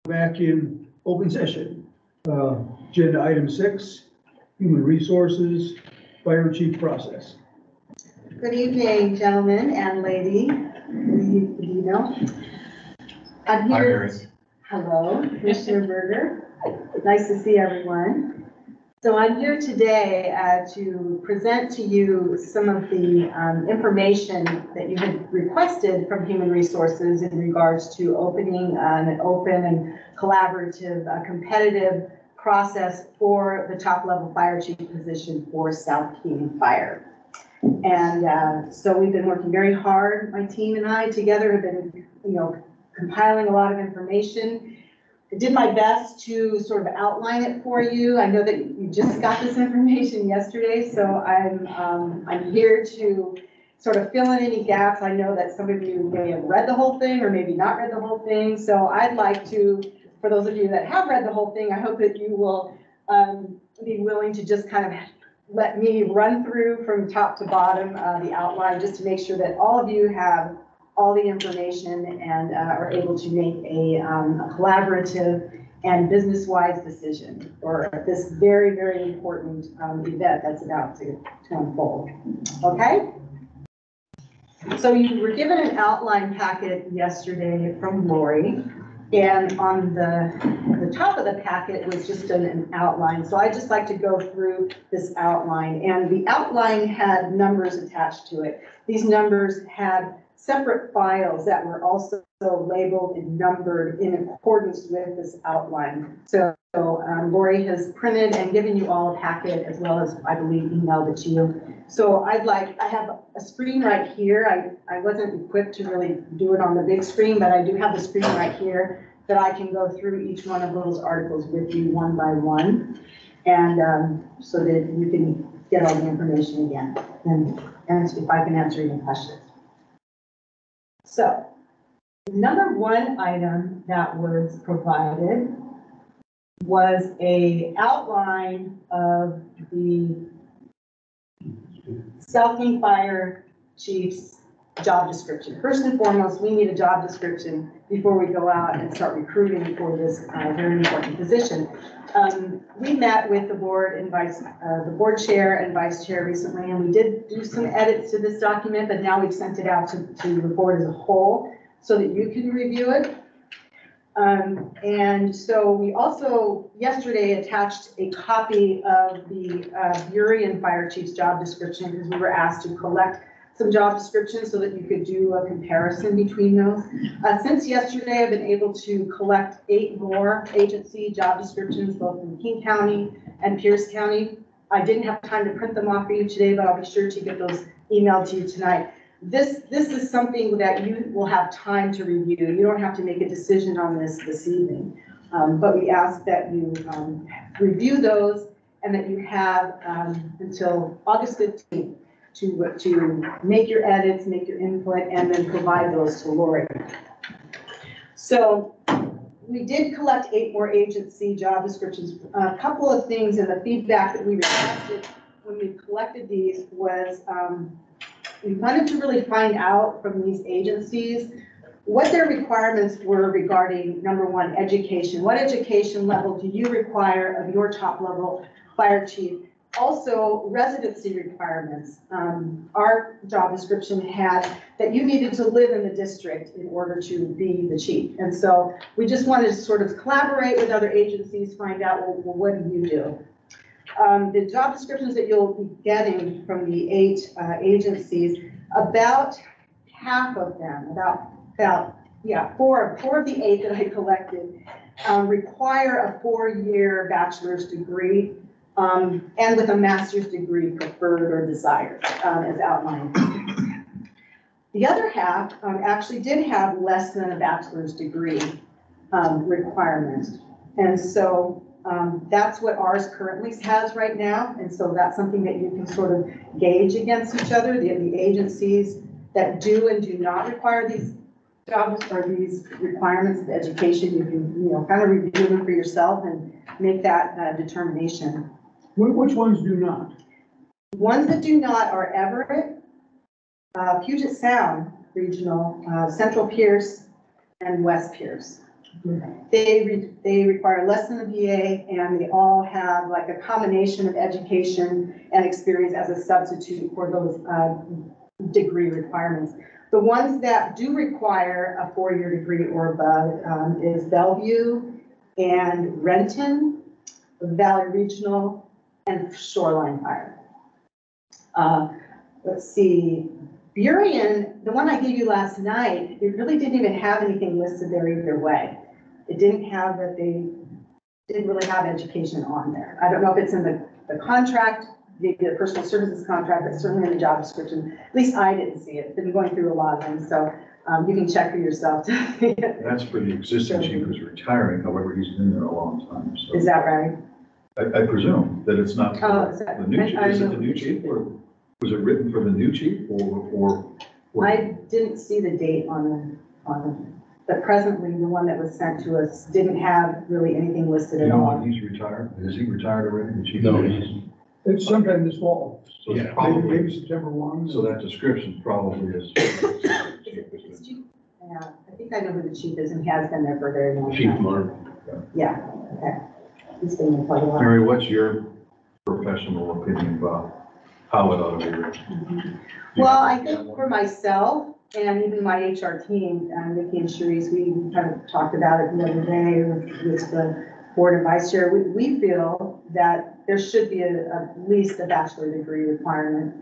Back in open session. Agenda item 6, human resources, fire chief process. Good evening, gentlemen and lady. Good evening. I'm here. Hello, Commissioner Berger. Nice to see everyone. So I'm here today to present to you some of the information that you had requested from Human Resources in regards to opening an open and collaborative, competitive process for the top level fire chief position for South Keenan Fire. And so we've been working very hard. My team and I together have been, compiling a lot of information. I did my best to sort of outline it for you. I know that you just got this information yesterday, so I'm here to sort of fill in any gaps. I know that some of you may have read the whole thing or maybe not read the whole thing. So I'd like to, for those of you that have read the whole thing, I hope that you will be willing to just kind of let me run through from top to bottom the outline, just to make sure that all of you have all the information and are able to make a collaborative and business-wise decision for this very, very important event that's about to unfold. Okay? So you were given an outline packet yesterday from Lori, and on the top of the packet was just an outline. So I'd just like to go through this outline, and the outline had numbers attached to it. These numbers had separate files that were also labeled and numbered in accordance with this outline. So Lori has printed and given you all a packet, as well as, I believe, emailed it to you. So I have a screen right here. I wasn't equipped to really do it on the big screen, but I do have the screen right here that I can go through each one of those articles with you one by one, and so that you can get all the information again, and if I can answer any questions. So, the number one item that was provided was an outline of the South Keenan Fire Chief's job description. First and foremost, we need a job description before we go out and start recruiting for this very important position. We met with the board and the board chair and vice chair recently, and we did do some edits to this document, but now we've sent it out to the board as a whole so that you can review it. And so we also yesterday attached a copy of the Burien Fire Chief's job description, because we were asked to collect some job descriptions so that you could do a comparison between those. Since yesterday, I've been able to collect 8 more agency job descriptions, both in King County and Pierce County. I didn't have time to print them off for you today, but I'll be sure to get those emailed to you tonight. This is something that you will have time to review. You don't have to make a decision on this evening, but we ask that you review those and that you have until August 15th to make your edits, make your input, and then provide those to Lori. So we did collect 8 more agency job descriptions. A couple of things in the feedback that we requested when we collected these was we wanted to really find out from these agencies what their requirements were regarding, number one, education. What education level do you require of your top level fire chief? Also, residency requirements. Our job description had that you needed to live in the district in order to be the chief. And so we just wanted to sort of collaborate with other agencies, find out, well, what do you do? The job descriptions that you'll be getting from the 8 agencies, about half of them, four of the 8 that I collected require a 4-year bachelor's degree, and with a master's degree preferred or desired, as outlined. The other half actually did have less than a bachelor's degree requirement. And so that's what ours currently has right now. And so that's something that you can sort of gauge against each other. The agencies that do and do not require these jobs or these requirements of education, you can kind of review them for yourself and make that determination. Which ones do not? Ones that do not are Everett, Puget Sound Regional, Central Pierce, and West Pierce. They require less than a BA, and they all have like a combination of education and experience as a substitute for those degree requirements. The ones that do require a 4-year degree or above is Bellevue and Renton, Valley Regional, and Shoreline Fire. Let's see, Burien, the one I gave you last night, it really didn't even have anything listed there either way. It didn't have that they didn't really have education on there. I don't know if it's in the contract, the personal services contract, but certainly in the job description. At least I didn't see it. Been going through a lot of them, so you can check for yourself. That's for the existing chief who's retiring, however, he's been there a long time, so. Is that right? I presume that it's not Oh, for the new chief. Is it the new chief, or was it written for the new chief, or? I didn't see the date on but presently the one that was sent to us didn't have really anything listed You at know all. when he's retired? Is he retired already, the chief? No, he's, It's sometime this fall, So it's Yeah. probably, maybe September 1. so that description probably is. Yeah, I think I know who the chief is, and he has been there for a very long Chief time. Mark. Yeah, okay. He's been there quite a while. Mary, what's your professional opinion about how it ought to be written? Well, I think for myself and even my HR team, Nikki and Sharice, we kind of talked about it the other day with the board and vice chair. We feel that there should be at least a bachelor degree requirement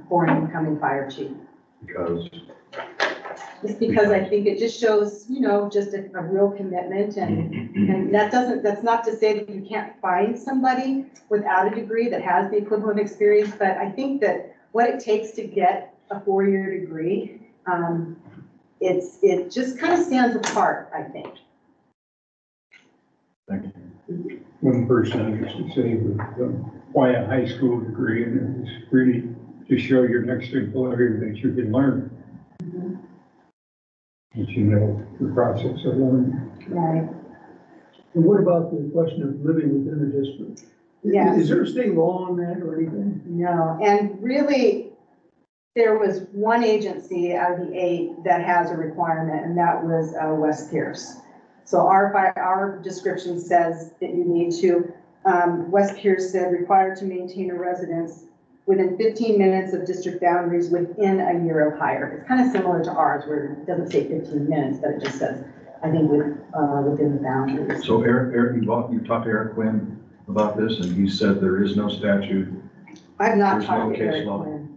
for an incoming fire chief. Because Just because I think it just shows, just a real commitment, and that's not to say that you can't find somebody without a degree that has the equivalent experience, but I think that what it takes to get a 4-year degree, it just kind of stands apart, I think. thank you. One person used to say, why a high school degree? And it was really to show your next employer that you can learn. That you know the process of learning. Right. And what about the question of living within the district? Yes. Is there a state law on that or anything? No, and really, there was one agency out of the 8 that has a requirement, and that was West Pierce. So our description says that you need to, West Pierce said, required to maintain a residence within 15 minutes of district boundaries within a year of hire. It's kind of similar to ours, where it doesn't say 15 minutes, but it just says, I think, within the boundaries. So Eric, you talked to Eric Quinn about this, and he said there is no statute. I've not There's no talked to case Eric law. Quinn.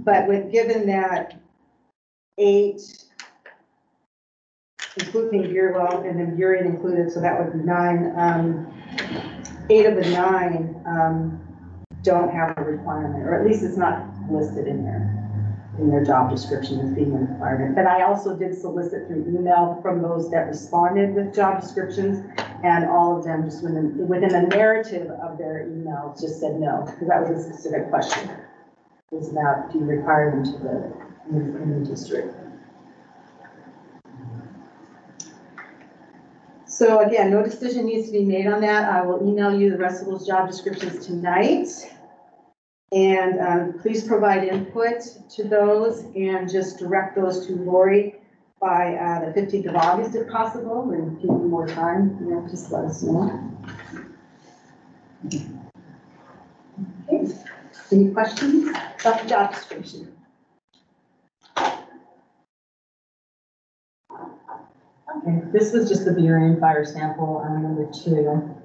But given that 8, including Burwell, and then Burien included, so that would be 9, 8 of the 9 don't have a requirement, or at least it's not listed in their job description as being a requirement. But I also did solicit through email from those that responded with job descriptions, and all of them just within the narrative of their emails just said no, because that was a specific question. It was about, do you require them to live in the district? So again, no decision needs to be made on that. I will email you the rest of those job descriptions tonight. And please provide input to those and just direct those to Lori by the 15th of August if possible, and give you more time, just let us know. Okay. Any questions about the job description? Okay, this was just the Burien fire sample number 2.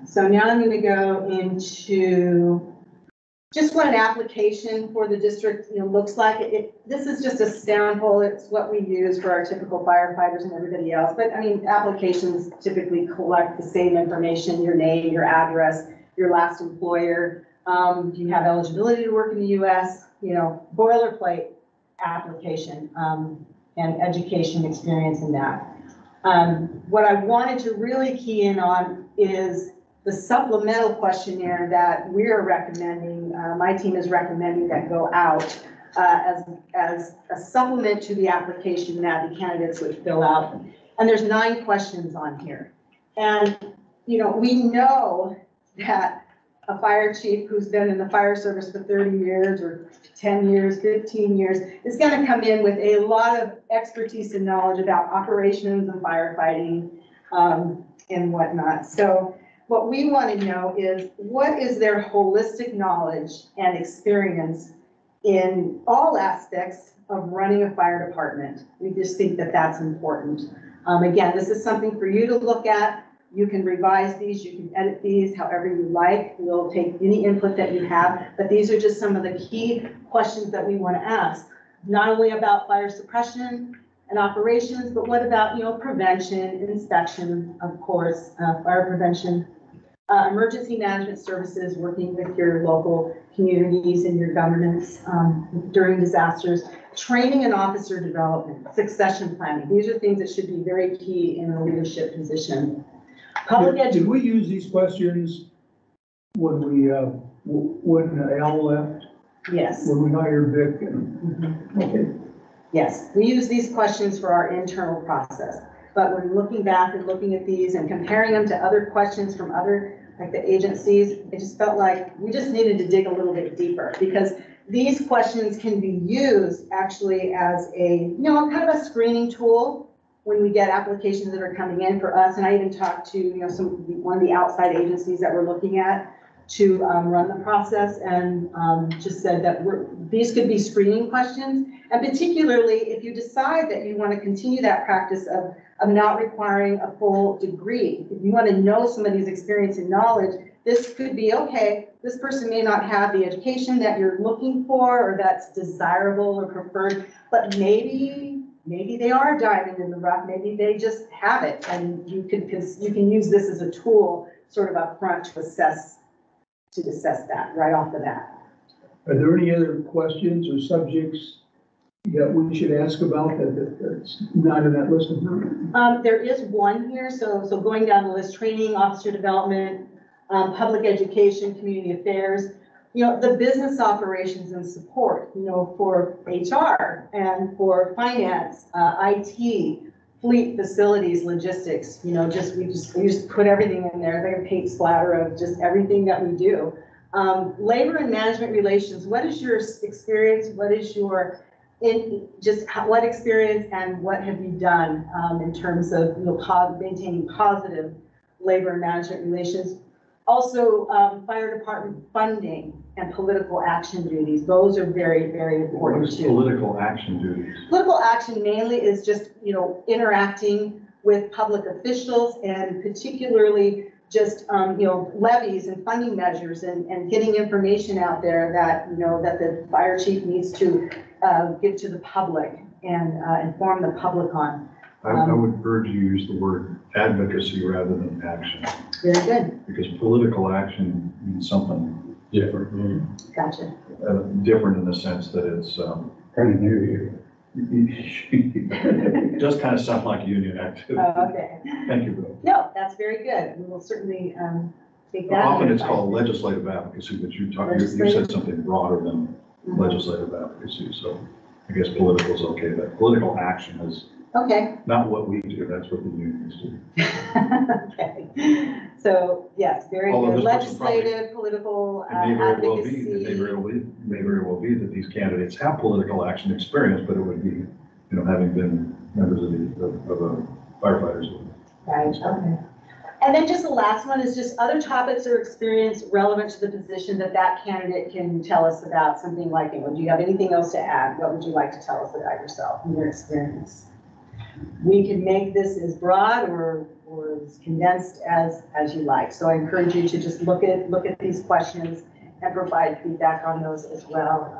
So now I'm going to go into just what an application for the district looks like. This is just a sample. It's what we use for our typical firefighters and everybody else. But I mean, applications typically collect the same information: your name, your address, your last employer. Do you have eligibility to work in the U.S.? Boilerplate application and education experience in that. What I wanted to really key in on is the supplemental questionnaire that we're recommending, my team is recommending that go out as a supplement to the application that the candidates would fill out. And there's 9 questions on here. And, we know that a fire chief who's been in the fire service for 30 years or 10 years, 15 years, is going to come in with a lot of expertise and knowledge about operations and firefighting and whatnot. So what we want to know is, what is their holistic knowledge and experience in all aspects of running a fire department? We just think that that's important. Again, this is something for you to look at. You can revise these, you can edit these however you like. We'll take any input that you have, but these are just some of the key questions that we want to ask, not only about fire suppression and operations, but what about, prevention, inspection, of course, fire prevention, emergency management services, working with your local communities and your governments during disasters, training and officer development, succession planning. These are things that should be very key in a leadership position. Did we use these questions when when Al left? Yes. When we hired Vic? Okay. Yes, we use these questions for our internal process. But when looking back and looking at these and comparing them to other questions from other, like the agencies, it just felt like we just needed to dig a little bit deeper, because these questions can be used actually as a, kind of a screening tool when we get applications that are coming in for us. And I even talked to, one of the outside agencies that we're looking at to run the process, and just said that these could be screening questions. And particularly if you decide that you want to continue that practice of not requiring a full degree, if you want to know somebody's experience and knowledge, this could be, okay, this person may not have the education that you're looking for or that's desirable or preferred, but maybe they are a diamond in the rough, maybe they just have it, and you can use this as a tool sort of up front to assess that right off the bat. Are there any other questions or subjects that we should ask about that's not in that list of them? There is one here, so going down the list: training, officer development, public education, community affairs, the business operations and support, for HR and for finance, IT, fleet, facilities, logistics, we just put everything in there. It's like a paint splatter of just everything that we do. Labor and management relations, what is your experience? What is your what experience and what have you done in terms of maintaining positive labor and management relations? Also, fire department funding and political action duties. Those are very, very important What is too. political action duties? Political action mainly is just, interacting with public officials, and particularly just, levies and funding measures, and getting information out there that, that the fire chief needs to give to the public and inform the public on. I would urge you to use the word advocacy rather than action, Very good. because political action means something different. Gotcha. Different in the sense that it's, Kind of new. it does kind of sound like union activity. Okay. Thank you, Bill. No, that's very good. We will certainly take that. Often it's under called legislative advocacy, but you Legislative? said something broader than Mhm. legislative advocacy, so I guess political is okay, but political action is Okay. not what we do, that's what the unions do. Okay. So, yes, very Although good. this person probably- Legislative, political It may very well be, advocacy. may very well be that these candidates have political action experience, but it would be, having been members of a firefighters. Right, okay. And then just the last one is just other topics or experience relevant to the position that candidate can tell us about, something like, do you have anything else to add? What would you like to tell us about yourself and your experience? We can make this as broad or as condensed as you like. So I encourage you to just look at these questions and provide feedback on those as well.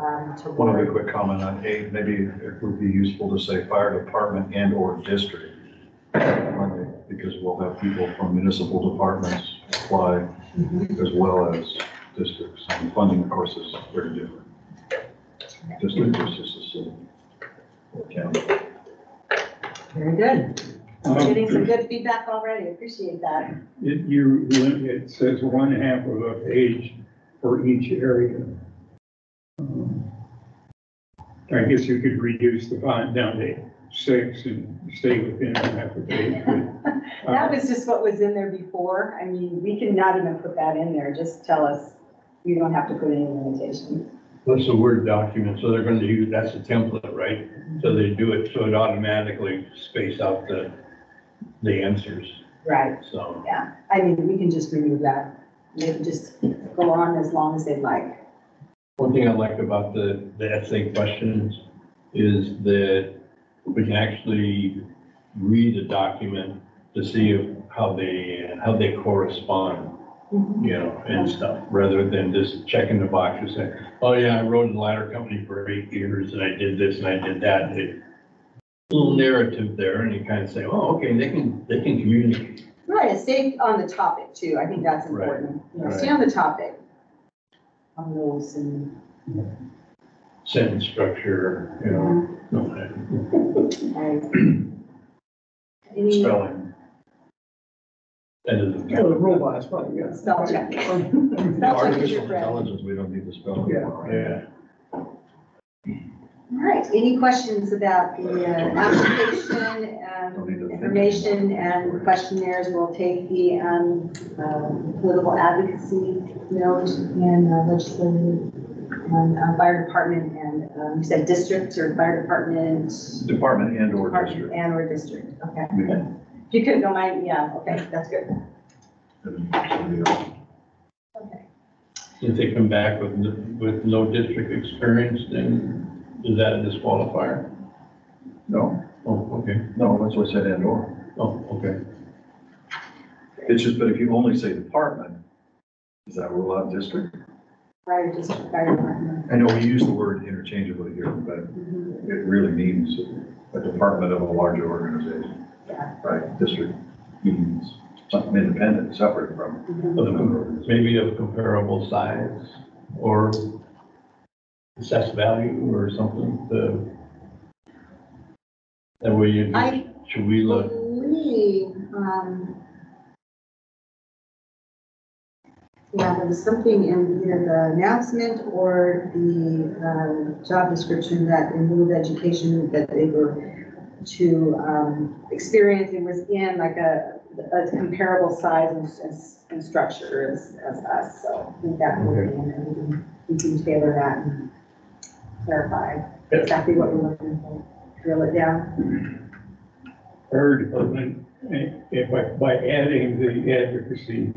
One other quick comment on A, maybe it would be useful to say fire department and or district, because we'll have people from municipal departments apply as well as districts. And funding, of course, is very different. District versus the city or county. Very good. We're getting some good feedback already. Appreciate that. It says 1/2 of a page for each area. I guess you could reduce the font down to 6 and stay within half a page. That was just what was in there before. I mean, we can not even put that in there. Just tell us, you don't have to put any limitations. That's a Word document, so they're going to use, that's a template, right? So they do it, so it automatically space out the answers, Right, so. yeah. I mean, we can just remove that. They can just go on as long as they'd like. One thing I like about the essay questions is that we can actually read the document to see how they correspond, you know, and stuff, rather than just checking the box and saying, oh yeah, I rode in the ladder company for 8 years and I did this and I did that. Little narrative there, and you kind of say, oh, okay, they can communicate. Right, stay on the topic too. I think that's Right, important. You know, right. stay on the topic. On those and. Sentence structure, you know. Okay. Right. Any Spelling. That is. Yeah, the robots probably, yeah. spell check? Spell check is Artificial your friend. intelligence, we don't need to spell Yeah. anymore, right? Yeah. All right, any questions about the application, information and questionnaires? We'll take the political advocacy note and legislative and fire department and you said district or fire department? Department and or Department district. and or district, okay. Yeah. If you could, don't mind, yeah, okay, that's good. Okay. If they come back with no district experience, then is that a disqualifier? No, Oh, okay. no, that's what I said and or. Oh, okay. It's just, but if you only say department, does that rule out district? Fire district, fire department. I know we use the word interchangeably here, but Mhm. it really means a department of a larger organization, Yeah. right? District means something independent, separate from Mhm. other member organizations. Maybe of comparable size or assessed value or something. That way you, I should we look? believe, yeah, there was something in either the announcement or the job description that in lieu of education that they were to experience, it was in like a comparable size and structure as us, so I think that would be in there. We can tailor that and clarify exactly what we're looking for, drill it down. Fire department, if by adding the advocacy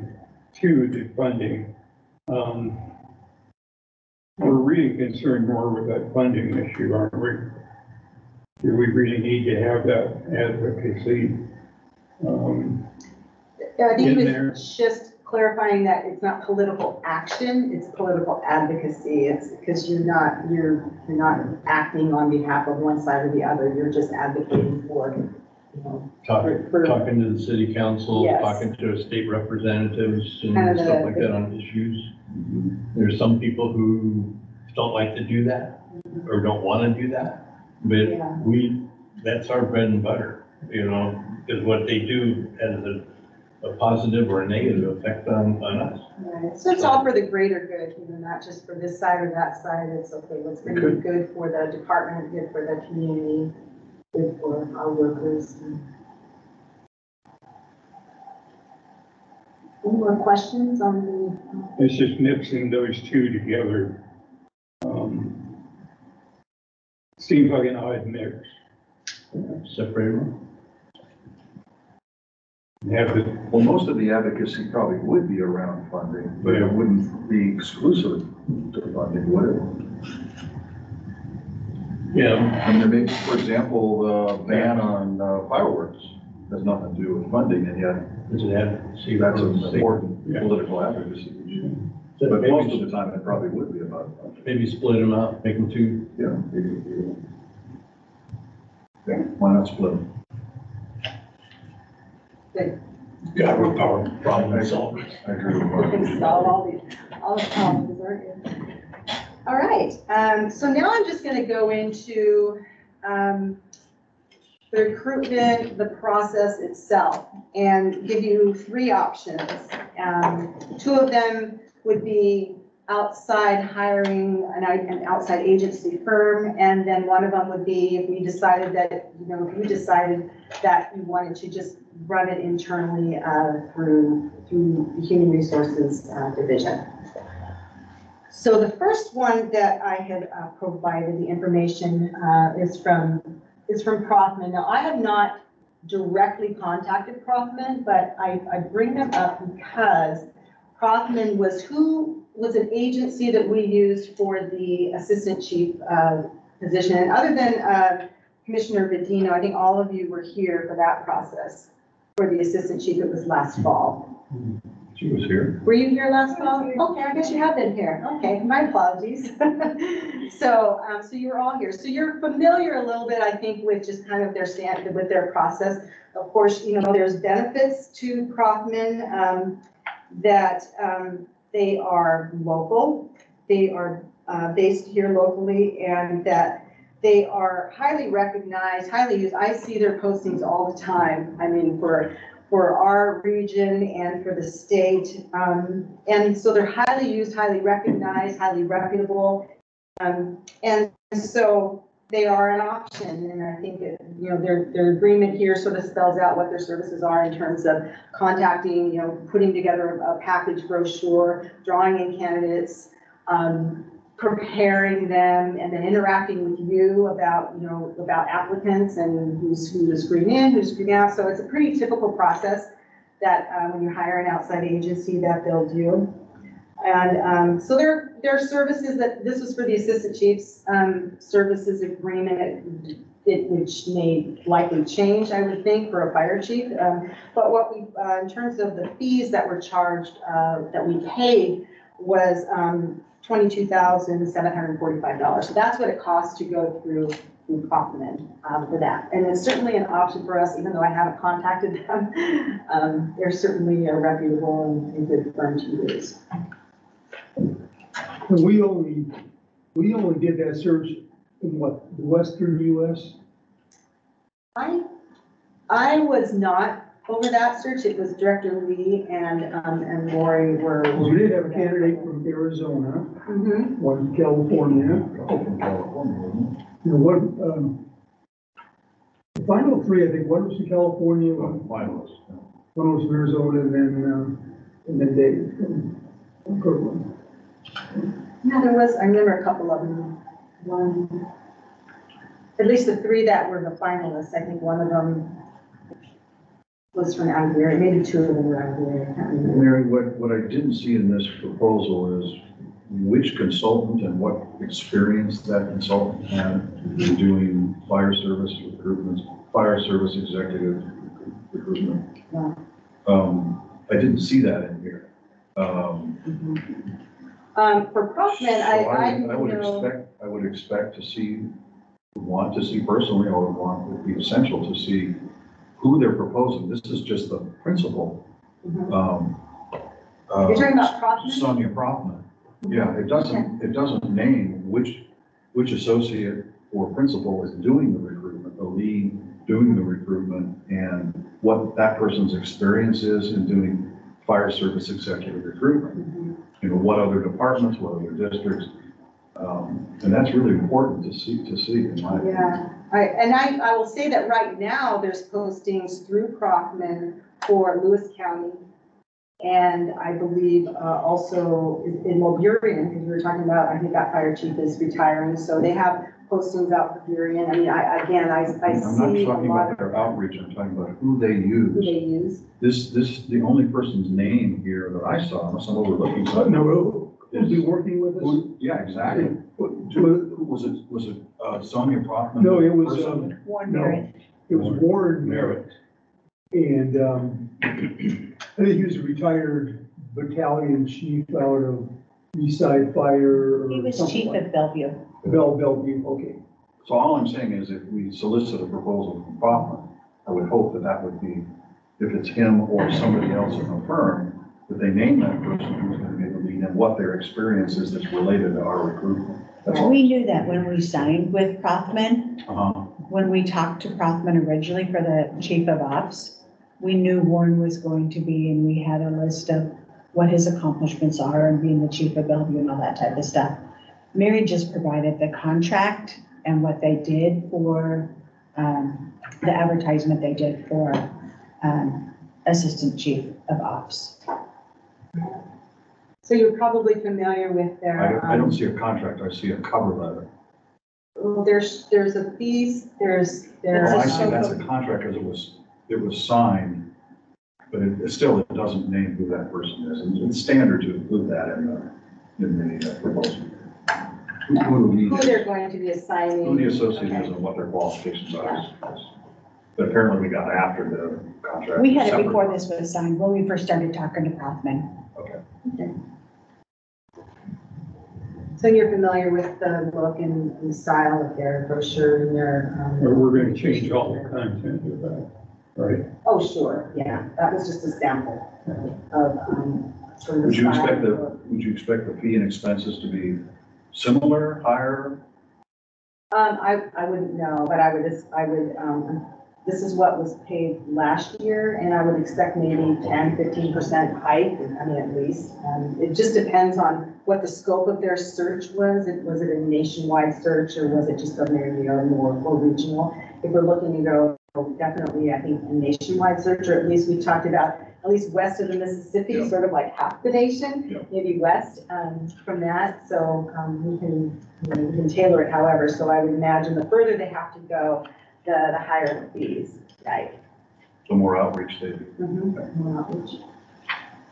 to the funding, we're really concerned more with that funding issue, aren't we? Do we really need to have that advocacy? I think In it there. was just clarifying that it's not political action, it's political advocacy. It's because you're not acting on behalf of one side or the other, you're just advocating for, you know, Talking to the city council, Yes. talking to state representatives and Kind of stuff like that on issues. There's some people who don't like to do that or don't want to do that, Yeah. but that's our bread and butter, you know, because what they do has a positive or a negative effect on us. Right. So it's all for the greater good, you know, not just for this side or that side. It's okay, what's going to be good for the department, good for the community, good for our workers. Any more questions on the? It's just mixing those two together. Seems like an odd mix. Separate them. Have the, Well, most of the advocacy probably would be around funding, but it wouldn't be exclusive to funding, would it? yeah, And there may, for example, the ban on fireworks has nothing to do with funding, and yet does it have, see, that's an important Yeah. political advocacy. So But most of maybe, the time, it probably would be about funding. maybe split them out, make them two. Yeah. Yeah, why not split them? Good. Yeah, we're power problem solvers. I agree with We Mark. can solve all the problems, aren't you? All right, so now I'm just gonna go into, the recruitment, the process itself, and give you 3 options. 2 of them would be, outside hiring an outside agency firm. And then one of them would be if we decided that, you know, if you decided that you wanted to just run it internally through the Human Resources Division. So the first one that I had provided the information is from Prothman. Now, I have not directly contacted Prothman, but I bring them up because Prothman was an agency that we used for the assistant chief position. And other than Commissioner Bedino, I think all of you were here for that process for the assistant chief. It was last fall. She was here. Were you here last fall? Okay, I guess you have been here. Okay, my apologies. So you were all here. So you're familiar a little bit, I think, with just kind of with their process. Of course, you know, there's benefits to Prothman that they are local. They are based here locally, and that they are highly recognized, highly used. I see their postings all the time. I mean, for our region and for the state. And so they're highly used, highly recognized, highly reputable. And so they are an option. And I think that, you know, their agreement here sort of spells out what their services are in terms of contacting, you know, putting together a package brochure, drawing in candidates, preparing them, and then interacting with you about, you know, about applicants and who's screened in, who's screened out. So it's a pretty typical process that when you hire an outside agency that they'll do. And so there are services that, this was for the assistant chief's services agreement, which may likely change, I would think, for a fire chief. But what we, in terms of the fees that were charged, that we paid was $22,745. So that's what it costs to go through Prothman for that. And it's certainly an option for us, even though I haven't contacted them. They're certainly a reputable and good firm to use. And we only did that search in what, the Western US? I was not over that search. It was Director Lee and Lori were. We did have a candidate from Arizona, Mm-hmm. one from California. Oh, from California, wasn't it? You know, one, the final three, I think, one was from California, Well, finalist. one was from Arizona, and then Dave from Kirkland. Yeah, there was, I remember a couple of them. One, at least the three that were the finalists, I think one of them was from out here, maybe two of them were out here, I can't remember. Mary, what I didn't see in this proposal is which consultant and what experience that consultant had in doing fire service recruitment, fire service executive recruitment. Yeah. I didn't see that in here. For Prothman, So I would expect to see, want to see personally, or would be essential to see who they're proposing. This is just the principal. Mhm. You're talking about Prothman? Sonia Prothman. Yeah, it doesn't name which associate or principal is doing the recruitment, the lead doing the recruitment, and what that person's experience is in doing fire service executive recruitment. Mhm. You know, what other departments, what other districts, and that's really important to see in my opinion. Yeah, I will say that right now, there's postings through Prothman for Lewis County. And I believe also in Moburian, because we were talking about, I think that fire chief is retiring, so they have postings out for Burien. I mean, I see I'm not a talking lot about of their outreach, I'm talking about who they who they use. use. This, the only person's name here that I saw, unless I'm overlooking something. No, who'll be working with us? Yeah, exactly. Was it Sonia Prothman? No, it was, person? it was Warren Merritt. And I think he was a retired battalion chief out of Eastside Fire. Or He was something chief like of Bellevue. Bellevue, okay. So all I'm saying is if we solicit a proposal from Prothman, I would hope that would be, if it's him or somebody else in the firm, that they name that person who's going to be the lead and what their experience is that's related to our recruitment. That's all. We knew that when we signed with Prothman, Uh-huh. when we talked to Prothman originally for the chief of ops, we knew Warren was going to be, and we had a list of what his accomplishments are and being the chief of Bellevue and all that type of stuff. Mary just provided the contract and what they did for, the advertisement they did for, Assistant Chief of Ops. So you're probably familiar with their. I don't see a contract, I see a cover letter. Well, there's a fees, there's. Well, I see that's a contract because it was signed, but it still, it doesn't name who that person is. And it's standard to include that in the proposal. Who they're going to be assigning. Who the associate is and what their qualifications are. But apparently we got after the contract. We had it separate. before this was signed, when we first started talking to Rothman. Okay. So you're familiar with the look and the style of their brochure and their. We're gonna change all the content of that, right? Oh, sure, yeah, that was just a sample of, sort of the Would you expect style. would you expect the fee and expenses to be similar, higher? I wouldn't know, but I would, this is what was paid last year, and I would expect maybe 10-15% hike, I mean, at least. It just depends on what the scope of their search was. Was it a nationwide search, or was it just a maybe a more regional? If we're looking to go, definitely, I think, a nationwide search, or at least we talked about at least west of the Mississippi, Yeah. sort of like half the nation, Yeah. maybe west from that. So we can tailor it however. So I would imagine the further they have to go, the higher the fees, right? The more outreach they do. More outreach.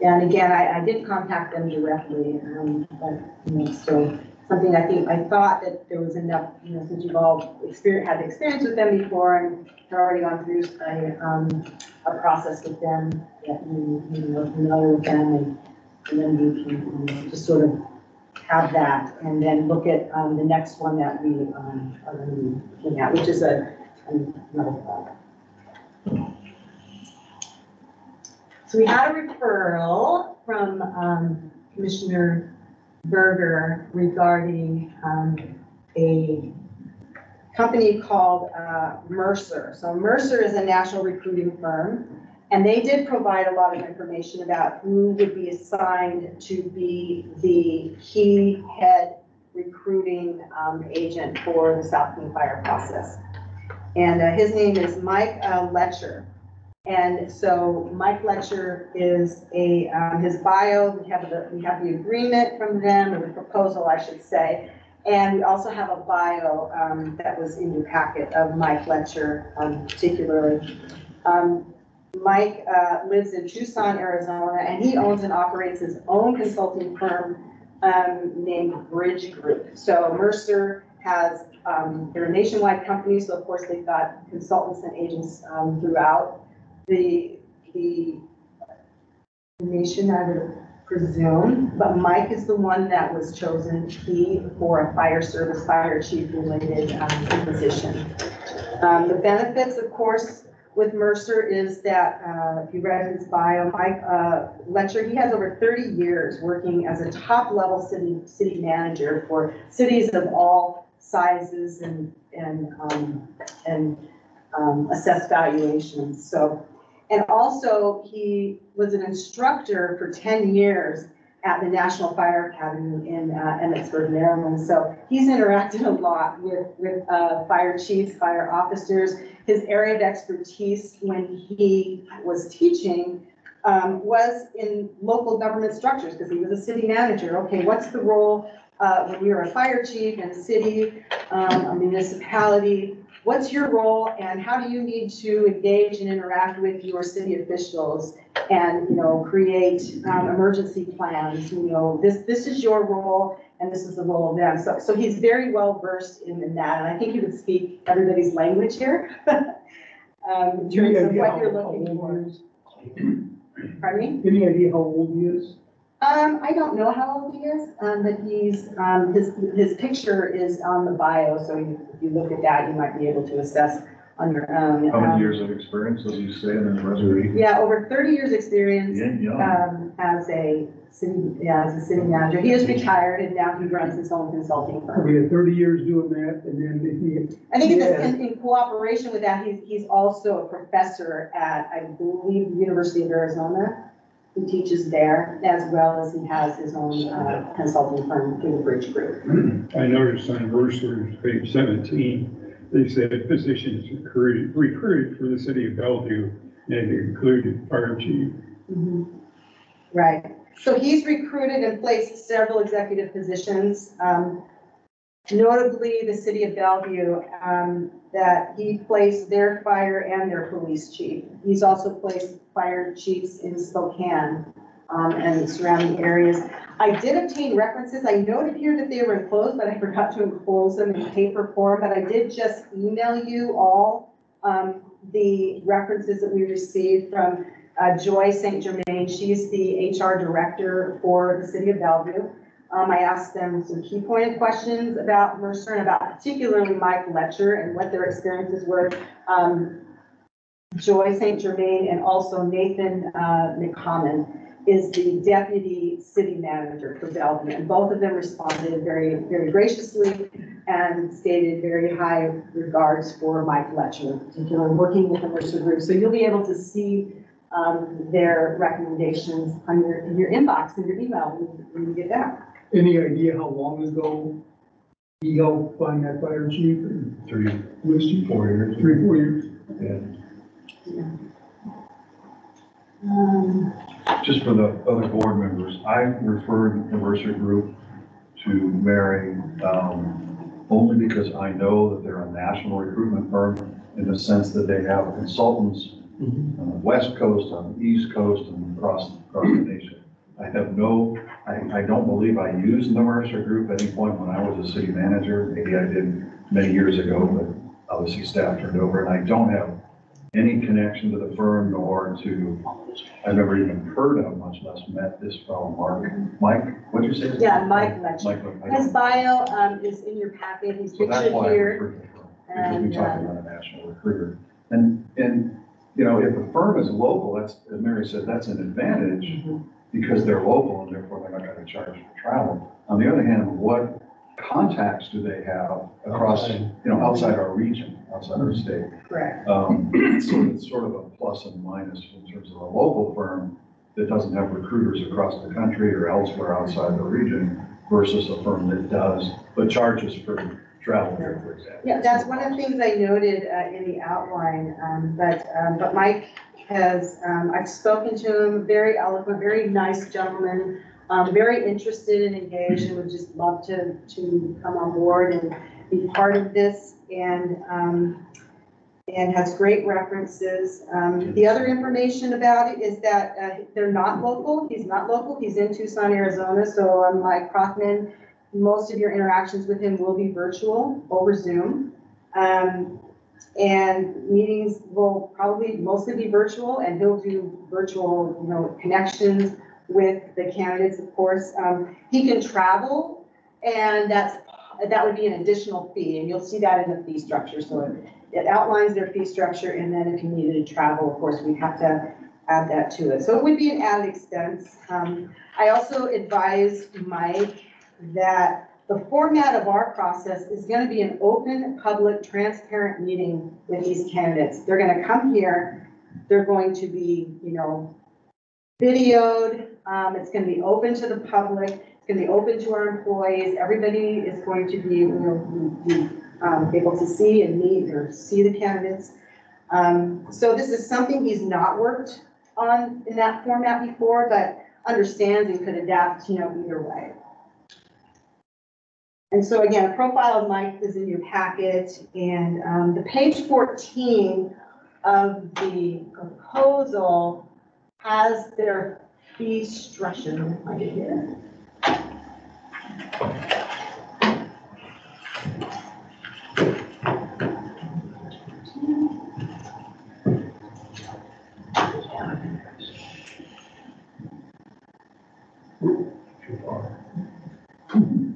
And again, I did contact them directly, but, still something I thought that there was enough, since you've all had experience with them before and have already gone through a process with them, that you were familiar with them, and then we can just sort of have that, and then look at the next one that we are going to be looking at, which is another thought. So we had a referral from Commissioner Berger regarding a company called Mercer. So Mercer is a national recruiting firm, and they did provide a lot of information about who would be assigned to be the key head recruiting agent for the South King Fire process. And his name is Mike Letcher. And so Mike Letcher is his bio, we have the agreement from them, or the proposal, I should say. And we also have a bio that was in your packet of Mike Letcher particularly. Mike lives in Tucson, Arizona, and he owns and operates his own consulting firm named Bridge Group. So Mercer has, they're a nationwide company, so of course they've got consultants and agents throughout the nation, I would presume, but Mike is the one that was chosen key for a fire service, fire chief related position. The benefits, of course, with Mercer is that, if you read his bio, Mike Letcher, he has over 30 years working as a top level city manager for cities of all sizes and assessed valuations. So, and also he was an instructor for 10 years at the National Fire Academy in Emmitsburg, Maryland. So he's interacted a lot with fire chiefs, fire officers. His area of expertise when he was teaching was in local government structures, because he was a city manager. Okay, what's the role when you're a fire chief in a city, a municipality? What's your role, and how do you need to engage and interact with your city officials and, create emergency plans? This is your role, and this is the role of them. So he's very well versed in that, and I think he would speak everybody's language here in terms of what you're looking for. Pardon me? Any idea how old he is? I don't know how old he is, but he's, his picture is on the bio, so if you look at that, you might be able to assess on your own. How many years of experience does he say in his resume? Yeah, over 30 years experience Yeah. as a city manager. He is retired, and now he runs his own consulting firm. We had 30 years doing that, and then I think in cooperation with that, he's also a professor at, I believe, the University of Arizona. He teaches there as well as he has his own consulting firm through the Bridge Group. I noticed on Mercer's page 17, they said positions recruited for the city of Bellevue, and it included fire chief. Right. So he's recruited and placed several executive positions, notably the city of Bellevue, that he placed their fire and their police chief. He's also placed fire chiefs in Spokane and surrounding areas. I did obtain references. I noted here that they were enclosed, but I forgot to enclose them in paper form, but I did just email you all the references that we received from Joy St. Germain. She's the HR director for the city of Bellevue. I asked them some key pointed questions about Mercer and about particularly Mike Letcher and what their experiences were. Joy St. Germain and also Nathan McCommon is the deputy city manager for Bellevue. And both of them responded very, very graciously and stated very high regards for Mike Letcher, in particular, working with the Mercer Group. So you'll be able to see their recommendations on in your inbox, in your email when you get that. Any idea how long ago he helped find that fire chief and 3, police chief? 4 years. 3, 4 years? Yeah. Just for the other board members, I referred the Mercer Group to Mary only because I know that they're a national recruitment firm in the sense that they have consultants on the West Coast, on the East Coast, and across the nation. I don't believe I used the Mercer Group at any point when I was a city manager. Maybe I did many years ago, but obviously staff turned over, and I don't have any connection to the firm nor to, I've never even heard of, much less met this fellow, Mike, what'd you say? his Yeah, name? Mike Letcher. His bio is in your packet. He's So that's pictured why I here. referred to the firm, because And, we talked about a national recruiter. And, you know, if the firm is local, that's, as Mary said, that's an advantage because they're local and therefore they're not going to charge for travel. On the other hand, what contacts do they have across, you know, outside our region, outside our state? Correct. So it's sort of a plus and minus in terms of a local firm that doesn't have recruiters across the country or elsewhere outside the region versus a firm that does, but charges for travel here, for example. Yeah, that's one of the things I noted in the outline, but Mike has, I've spoken to him, very eloquent, very nice gentleman, very interested and engaged and would just love to come on board and be part of this and has great references. The other information about it is that they're not local. He's not local. He's in Tucson, Arizona. So unlike Prothman, most of your interactions with him will be virtual over Zoom. And meetings will probably mostly be virtual, and he'll do virtual, you know, connections with the candidates, of course. He can travel, and that would be an additional fee, and you'll see that in the fee structure. So it outlines their fee structure, and then if you needed to travel, of course, we'd have to add that to it. So it would be an added expense. I also advised Mike that the format of our process is going to be an open, public, transparent meeting with these candidates. They're going to come here. They're going to be, you know, videoed. It's going to be open to the public. It's going to be open to our employees. Everybody is going to be, you know, be able to see and meet or see the candidates. So this is something he's not worked on in that format before, but understands and could adapt, you know, either way. And so again, a profile of Mike is in your packet, and the page 14 of the proposal has their fee structure right here.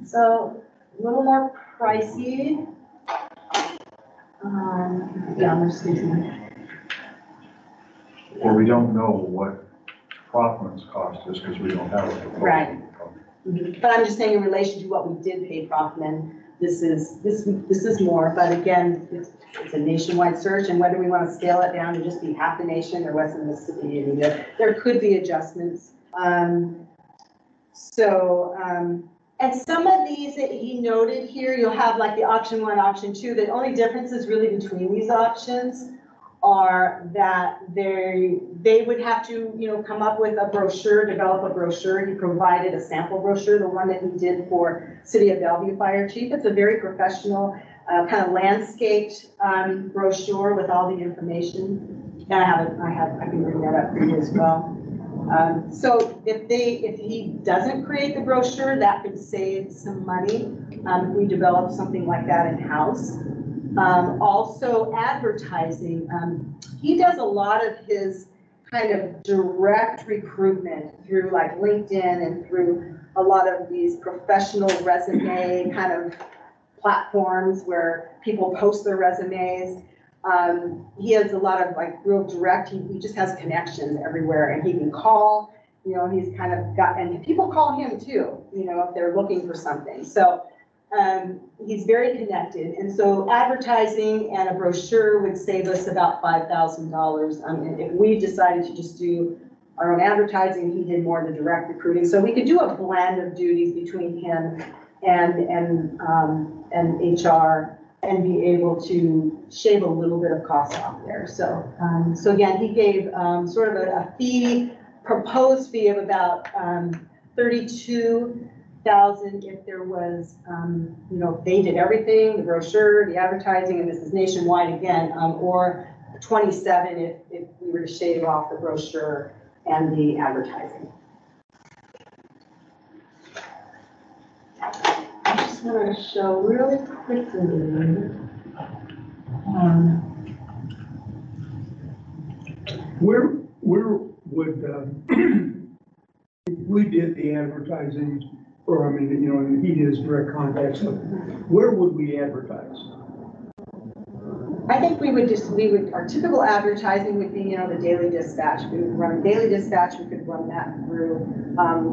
So a little more pricey. Yeah, I'm just thinking. Well, we don't know what Prothman's cost is because we don't have a proposal. Right. But I'm just saying in relation to what we did pay Prothman, this is more, but again, it's a nationwide search, and whether we want to scale it down to just be half the nation or West Mississippi, I mean, there could be adjustments. And some of these that he noted here, you'll have like the option 1, option 2. The only differences really between these options are that they would have to, you know, come up with a brochure, develop a brochure. He provided a sample brochure, the one that he did for City of Bellevue Fire Chief. It's a very professional, kind of landscaped brochure with all the information. And I can bring that up for you as well. So if he doesn't create the brochure, that could save some money. If we develop something like that in-house. Also advertising. He does a lot of his kind of direct recruitment through like LinkedIn and through a lot of these professional resume kind of platforms where people post their resumes. He has a lot of like real direct, he just has connections everywhere, and he can call, you know, he's kind of got, and people call him too, you know, if they're looking for something. So he's very connected. And so advertising and a brochure would save us about $5,000. If we decided to just do our own advertising, he did more of the direct recruiting. So we could do a blend of duties between him and HR, and be able to shave a little bit of cost off there. So, so again, he gave sort of a fee, proposed fee of about $32,000 if there was, you know, if they did everything, the brochure, the advertising, and this is nationwide again, or $27,000 if we were to shave off the brochure and the advertising. I want to show really quickly. Where would, if we did the advertising, or I mean, you know, and he did his direct contact stuff, where would we advertise? I think our typical advertising would be, you know, the Daily Dispatch. We would run a Daily Dispatch, we could run that through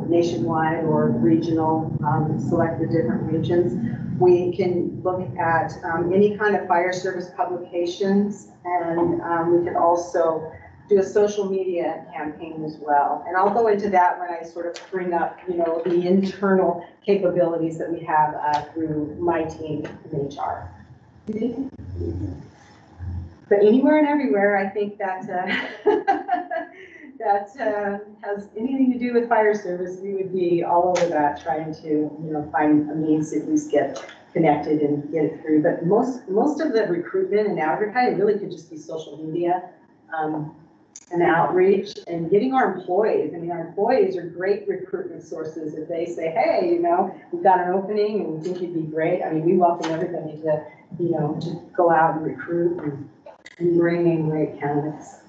nationwide or regional, select the different regions. We can look at any kind of fire service publications, and we could also do a social media campaign as well. And I'll go into that when I sort of bring up, you know, the internal capabilities that we have through my team in HR. But anywhere and everywhere, I think that that has anything to do with fire service, we would be all over that, trying to, you know, find a means to at least get connected and get it through. But most of the recruitment and advertising really could just be social media and outreach and getting our employees. I mean, our employees are great recruitment sources. If they say, hey, you know, we've got an opening and we think you'd be great. I mean, we welcome everybody to, you know, to go out and recruit and bring in great candidates.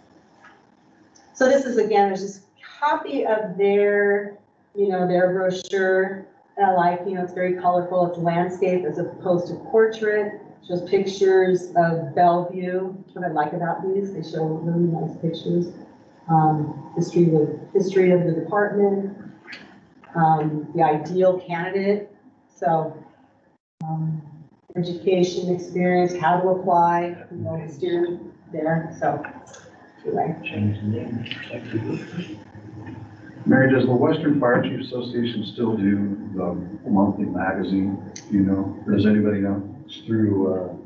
So this is, again, there's just a copy of their, you know, their brochure. And I like, you know, it's very colorful. It's landscape as opposed to portrait. Shows pictures of Bellevue. What I like about these, they show really nice pictures. History of the department, the ideal candidate. So education, experience, how to apply, you know, steer there. So anyway. Change the name. Mary, does the Western Fire Chiefs Association still do the monthly magazine? Do you know? Or does anybody know? It's through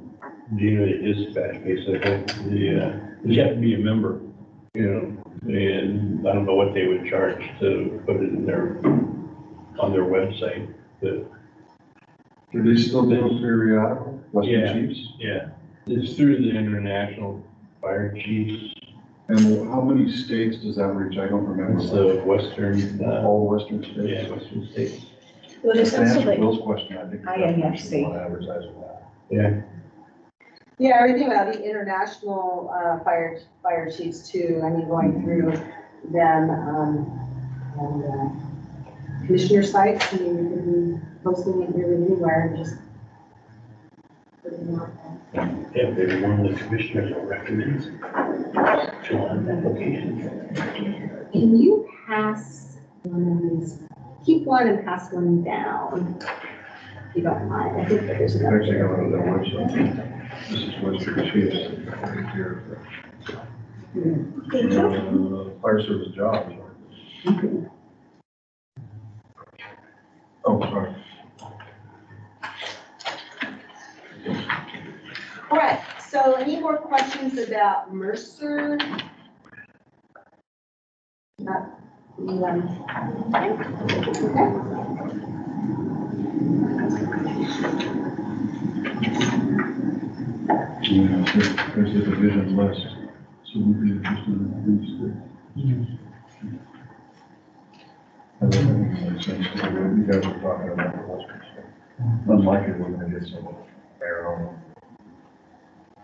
Daily Dispatch, basically. You have to be a member, you know, and I don't know what they would charge to put it in on their website. But Do they still do a periodical, Western Yeah. Chiefs? yeah, it's through the International Fire Chiefs. And how many states does that reach? I don't remember. It's the Western, All the Western states? yeah, Western states. Well, there's To also answer like, Bill's question, I think. IAFC. Want to advertise with that. Yeah. Yeah, everything about the international fire chiefs too. I mean, going through them and commissioner sites. I mean, we could be posting it really anywhere and just putting it out there. Yeah, maybe one of the commissioners will recommend fill out an application. Can you pass one of these? Keep one and pass one down. you don't mind. I think that there's It's another. actually going on their website. This is what she is here. Thank you. Fire service jobs. Oh, sorry. All right, so any more questions about Mercer? Not, Yeah, there's the division list. So we'd be interested in these three. I don't think it makes sense to do what you guys are talking about. The Western stuff. Unlikely we're gonna get some air on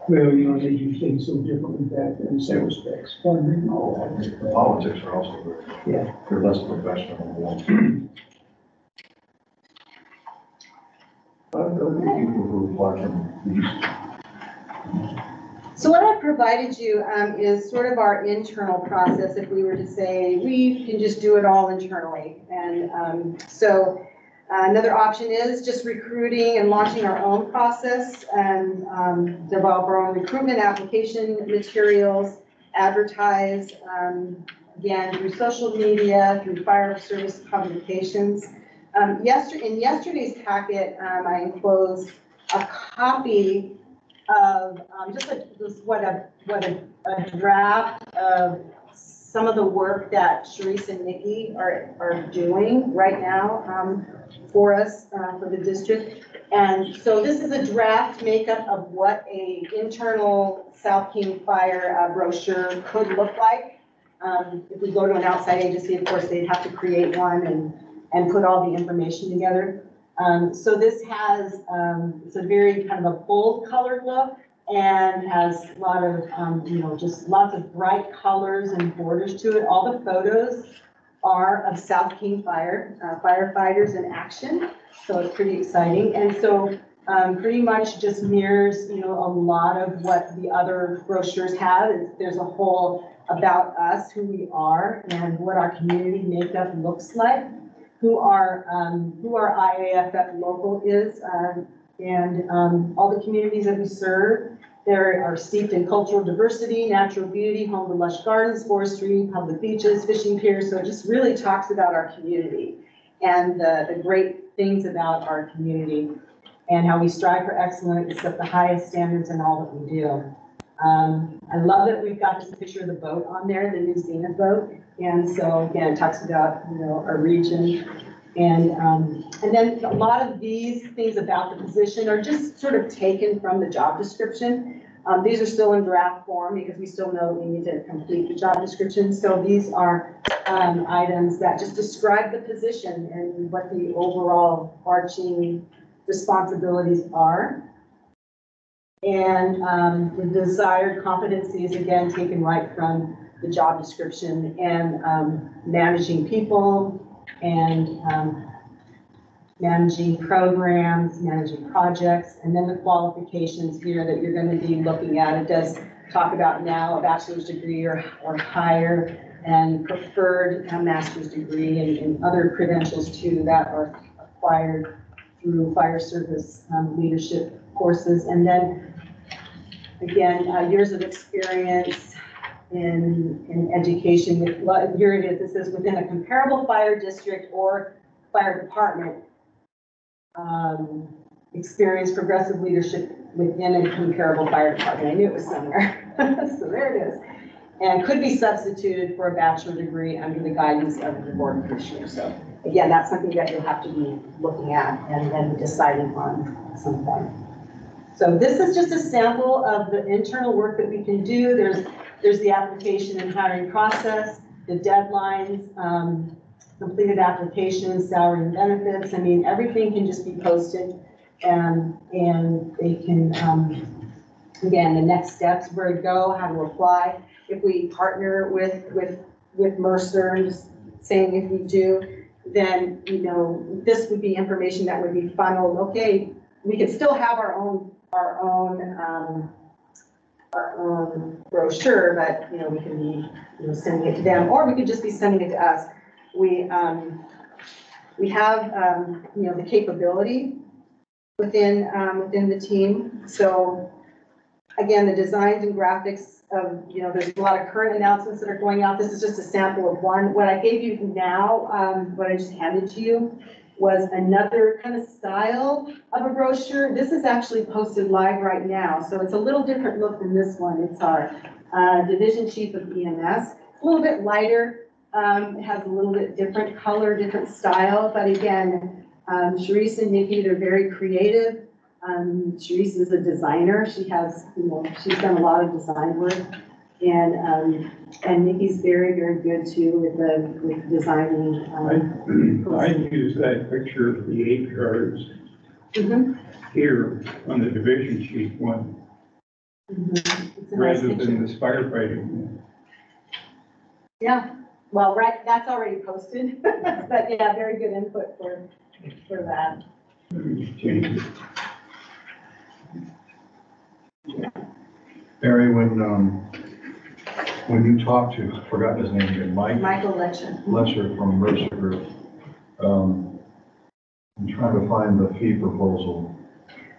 Well, you know, they do things so differently back then in some respects, funding and all that. them. The politics are also very, Yeah. they're less professional. People who apply from the east. So what I've provided you is sort of our internal process if we were to say, we can just do it all internally. And so another option is just recruiting and launching our own process and develop our own recruitment application materials, advertise, again, through social media, through fire service publications. In yesterday's packet, I enclosed a copy of just what a draft of some of the work that Sharice and Nikki are doing right now for us, for the district. And so this is a draft makeup of what a internal South King Fire brochure could look like. If we go to an outside agency, of course, they'd have to create one and put all the information together. So this has, it's a very kind of a bold colored look and has a lot of, just lots of bright colors and borders to it. All the photos are of South King Fire, firefighters in action. So it's pretty exciting. And so pretty much just mirrors, a lot of what the other brochures have. There's a whole about us, who we are, and what our community makeup looks like. Who our IAFF local is, and all the communities that we serve. They are steeped in cultural diversity, natural beauty, home to lush gardens, forestry, public beaches, fishing piers. So it just really talks about our community and the great things about our community and how we strive for excellence and set the highest standards in all that we do. I love that we've got this picture of the boat on there, the New Zenith boat. And so again, it talks about, our region. And then a lot of these things about the position are just sort of taken from the job description. These are still in draft form because we still know we need to complete the job description. So these are items that just describe the position and what the overall arching responsibilities are. And the desired competency is again taken right from the job description and managing people and managing programs, managing projects, and then the qualifications here that you're going to be looking at. It does talk about now a bachelor's degree or higher and preferred master's degree and other credentials too that are acquired through fire service leadership courses. And then again, years of experience in education. Here it is. This is within a comparable fire district or fire department. Experience progressive leadership within a comparable fire department. I knew it was somewhere. So there it is. And could be substituted for a bachelor degree under the guidance of the board of commissioners. So again, that's something that you'll have to be looking at and deciding on at some point. So this is just a sample of the internal work that we can do. There's the application and hiring process, the deadlines, completed applications, salary and benefits. I mean, everything can just be posted and they can, again, the next steps, where to go, how to apply. If we partner with Mercer, and just saying if we do, then, this would be information that would be funneled. Okay, we could still have our own brochure, but we can be sending it to them, or we could just be sending it to us. We have the capability within the team. So again, the designs and graphics of, there's a lot of current announcements that are going out. This is just a sample of one. What I gave you now, what I just handed to you, was another kind of style of a brochure. This is actually posted live right now, so it's a little different look than this one. It's our division chief of EMS. It's a little bit lighter, it has a little bit different color, different style, but again, Sharice and Nikki, they're very creative. Sharice is a designer. She has, she's done a lot of design work, and Nikki's very, very good too with designing. I use that picture of the 8 cars Mhm. here on the division chief one, It's a nice rather picture. than this firefighting one. Yeah, well, right, that's already posted, but yeah, very good input for that. Let me just change it. Mary, when you talked to, I forgot his name again, Mike Michael Letcher. Lesher from Mercer Group, I'm trying to find the fee proposal.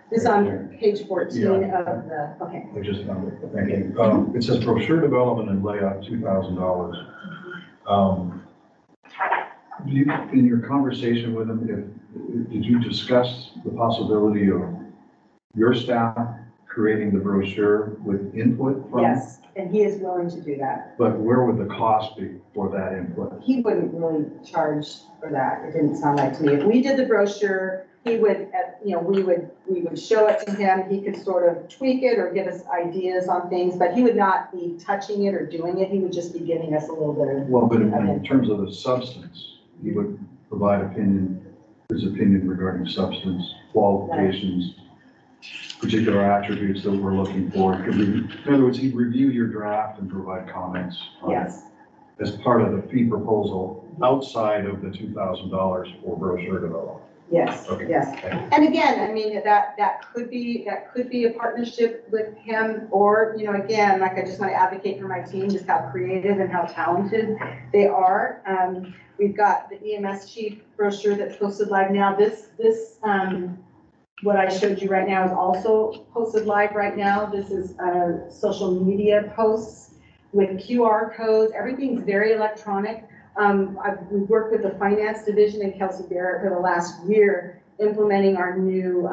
This is on page 14 Yeah. of the, okay. I just found it, thank you. It says brochure development and layout, $2,000. In your conversation with him, did you discuss the possibility of your staff creating the brochure with input from? Yes, and he is willing to do that. But where would the cost be for that input? He wouldn't really charge for that. It didn't sound like to me. If we did the brochure, he would, we would show it to him. He could sort of tweak it or give us ideas on things, but he would not be touching it or doing it. He would just be giving us a little bit of. Well, but in terms of the substance, he would provide his opinion regarding substance, qualifications, particular attributes that we're looking for. In other words, he'd review your draft and provide comments on it Yes, as part of the fee proposal outside of the $2,000 for brochure development. yes, Okay. yes. And again, I mean, that could be a partnership with him, or, again, like, I just want to advocate for my team, just how creative and how talented they are. We've got the EMS chief brochure that's posted live now. This what I showed you right now is also posted live right now. This is social media posts with QR codes. Everything's very electronic. We've worked with the finance division and Kelsey Barrett for the last year, implementing our new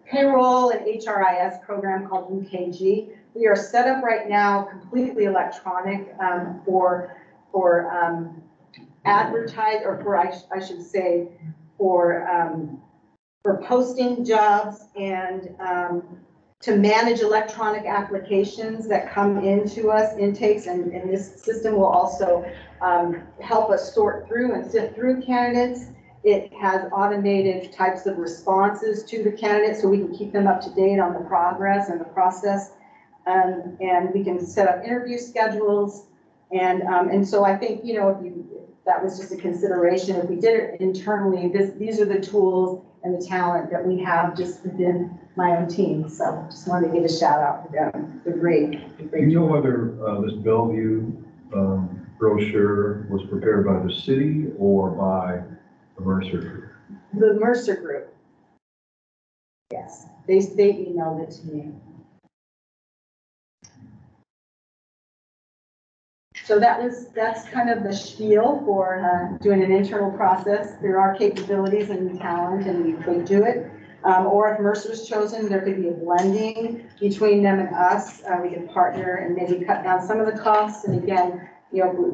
payroll and HRIS program called UKG. We are set up right now completely electronic for advertise, or for, I should say, for posting jobs and to manage electronic applications that come into us, intakes, and this system will also help us sort through and sift through candidates. It has automated types of responses to the candidates so we can keep them up to date on the progress and the process. And we can set up interview schedules. And so I think, if that was just a consideration, if we did it internally, these are the tools and the talent that we have just within my own team. So just wanted to give a shout out to them. They're great. Do you know whether this Bellevue brochure was prepared by the city or by the Mercer Group? The Mercer Group. Yes, they emailed it to me. So that's kind of the spiel for doing an internal process. There are capabilities and talent, and we could do it. Or if Mercer's chosen, there could be a blending between them and us. We could partner and maybe cut down some of the costs. And again,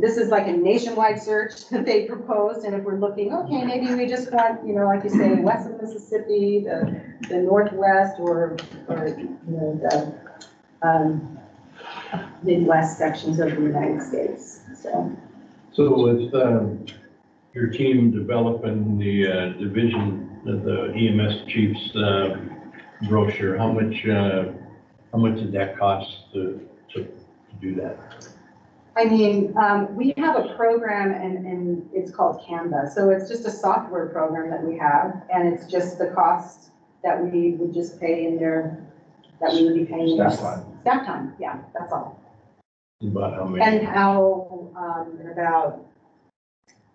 this is like a nationwide search that they proposed. And if we're looking, okay, maybe we just want, like you say, west of Mississippi, the Northwest, or the Midwest sections of the United States. So with your team developing the division of the EMS chief's brochure, how much did that cost to do that? I mean, we have a program and it's called Canva. So it's just a software program that we have, and it's just the cost that we would just pay in there, that we would be paying. Staff time. Staff time, yeah, that's all. About how many? And how, about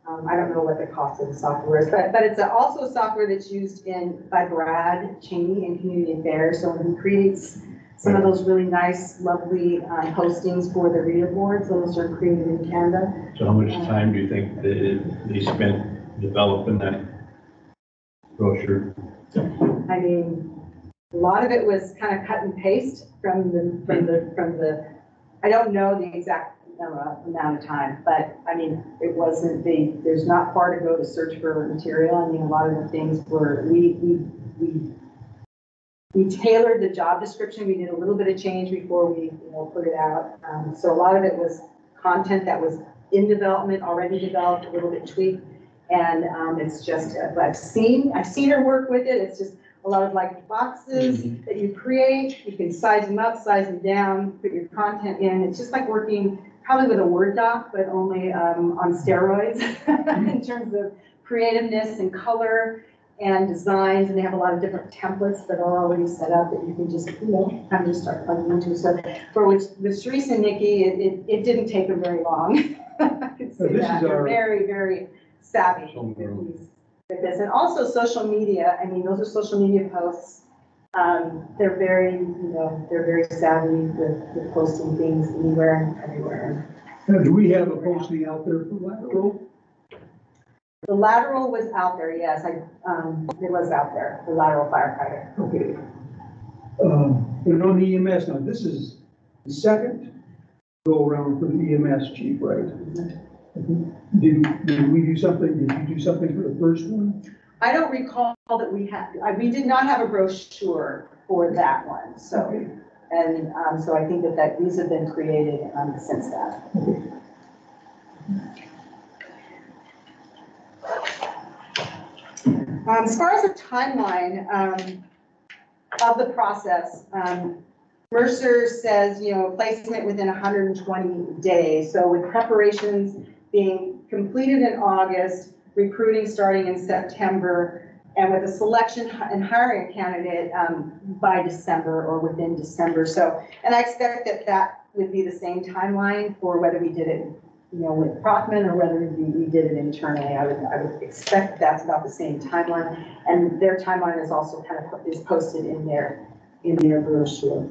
I don't know what the cost of the software is, but it's also a software that's used by Brad Cheney in Community Affairs. So when he creates some of those really nice, lovely postings for the reader boards, those are created in Canada. So how much time do you think they spent developing that brochure? I mean, a lot of it was kind of cut and paste from the, I don't know the exact amount of time, but I mean, it wasn't there's not far to go to search for material. I mean, a lot of the things were, we tailored the job description. We did a little bit of change before we, put it out. So a lot of it was content that was in development, already developed, a little bit tweaked. And it's just, I've seen her work with it. It's just a lot of like boxes that you create. You can size them up, size them down, put your content in. It's just like working probably with a Word doc, but only on steroids in terms of creativeness and color and designs. And they have a lot of different templates that are already set up that you can just, kind of just start plugging into. So for with Sharice and Nikki, it didn't take them very long. I could say that. They're very, very savvy with this. And also social media. I mean, those are social media posts. They're very, they're very savvy with posting things anywhere and everywhere. Now, do we have a posting out there for lateral? The lateral was out there, yes. It was out there, the lateral firefighter. Okay. And on the EMS, now this is the second go around for the EMS chief, right? Did we do something? Did you do something for the first one? I don't recall that we did not have a brochure for that one. So, Okay. and so I think that these have been created since that. Okay. As far as the timeline of the process, Mercer says, placement within 120 days. So with preparations being completed in August, recruiting starting in September, and with a selection and hiring a candidate by December or within December. So, and I expect that would be the same timeline for whether we did it, with Prothman or whether we did it internally. I would expect that's about the same timeline, and their timeline is also kind of is posted in their brochure.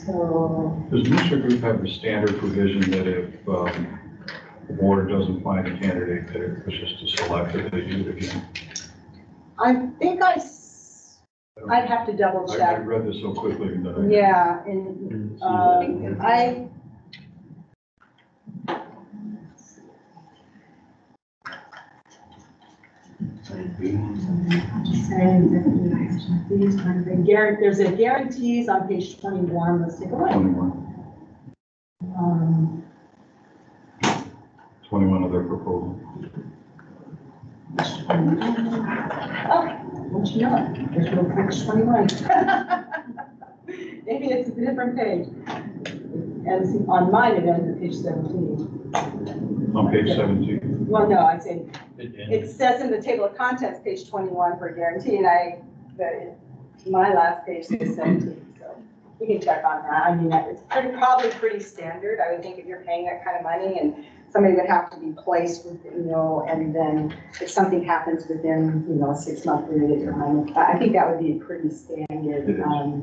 So, Does Mercer Group have a standard provision that if the board doesn't find a candidate that it wishes to select, that they do it again? I think I'd have to double I check. read this so quickly that I. Yeah, and I. There's a guarantees on page 21. Let's take a look. 21 of their proposal. Oh, don't you know it? There's no page 21. Maybe it's a different page. And on mine, it ends at page 17. On page 17. Well, no, I say, it says in the table of contents, page 21 for guarantee, and my last page says 17, so we can check on that. I mean, it's probably pretty standard. I would think if you're paying that kind of money and somebody would have to be placed with, and then if something happens within, a 6-month period of time, I think that would be a pretty standard